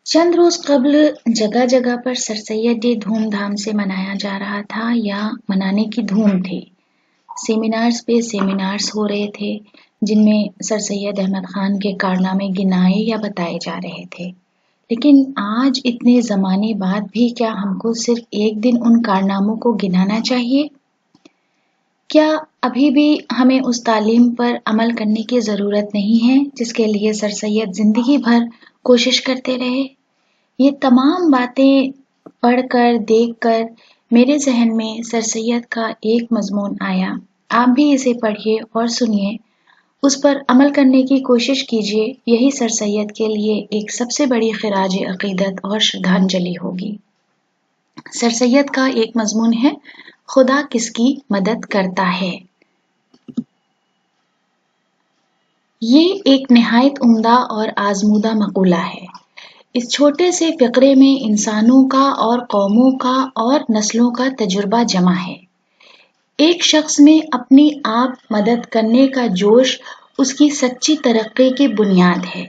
चंद रोज कबल जगह जगह पर सर सैयद डे धूमधाम से मनाया जा रहा था या मनाने की धूम थी। सेमिनार्स पे सेमिनार्स हो रहे थे जिनमें सर सैयद अहमद खान के कारनामे गिनाए या बताए जा रहे थे। लेकिन आज इतने ज़माने बाद भी क्या हमको सिर्फ एक दिन उन कारनामों को गिनाना चाहिए? क्या अभी भी हमें उस तालीम पर अमल करने की ज़रूरत नहीं है जिसके लिए सर सैयद ज़िंदगी भर कोशिश करते रहे? ये तमाम बातें पढ़कर देखकर मेरे जहन में सर सैयद का एक मजमून आया। आप भी इसे पढ़िए और सुनिए, उस पर अमल करने की कोशिश कीजिए। यही सर सैयद के लिए एक सबसे बड़ी खिराज अकीदत और श्रद्धांजलि होगी। सर सैयद का एक मजमून है, खुदा किसकी मदद करता है। ये एक निहायत उम्दा और आजमूदा मकूला है। इस छोटे से फ़िक्रे में इंसानों का और कौमों का और नस्लों का तजुर्बा जमा है। एक शख्स में अपनी आप मदद करने का जोश उसकी सच्ची तरक्की की बुनियाद है।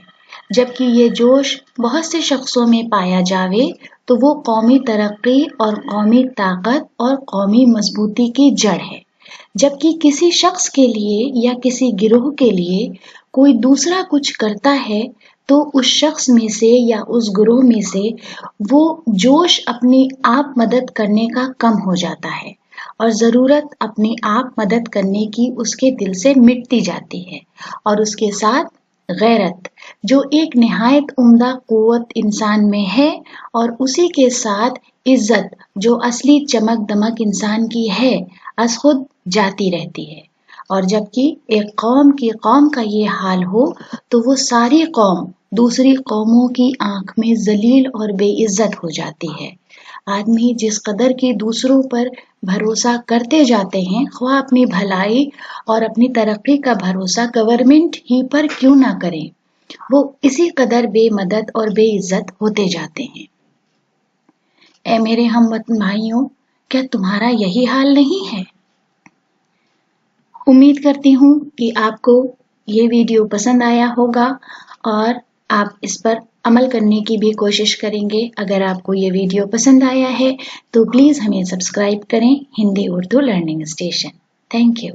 जबकि ये जोश बहुत से शख्सों में पाया जावे तो वो कौमी तरक्की और कौमी ताकत और कौमी मजबूती की जड़ है। जबकि किसी शख्स के लिए या किसी गिरोह के लिए कोई दूसरा कुछ करता है तो उस शख्स में से या उस ग्रोह में से वो जोश अपनी आप मदद करने का कम हो जाता है और ज़रूरत अपनी आप मदद करने की उसके दिल से मिटती जाती है। और उसके साथ गैरत, जो एक निहायत उम्दा क़ुव्वत इंसान में है, और उसी के साथ इज्जत, जो असली चमक दमक इंसान की है, अज खुद जाती रहती है। और जबकि एक कौम का ये हाल हो तो वो सारी कौम दूसरी कौमों की आंख में जलील और बेइज्जत हो जाती है। आदमी जिस कदर की दूसरों पर भरोसा करते जाते हैं, ख्वाह अपनी भलाई और अपनी तरक्की का भरोसा गवर्नमेंट ही पर क्यों ना करें, वो इसी कदर बेमदद और बेइज्जत होते जाते हैं। ऐ मेरे हमवतन भाइयों, क्या तुम्हारा यही हाल नहीं है? उम्मीद करती हूँ कि आपको ये वीडियो पसंद आया होगा और आप इस पर अमल करने की भी कोशिश करेंगे। अगर आपको ये वीडियो पसंद आया है तो प्लीज़ हमें सब्सक्राइब करें, Hindi Urdu learning station. Thank you.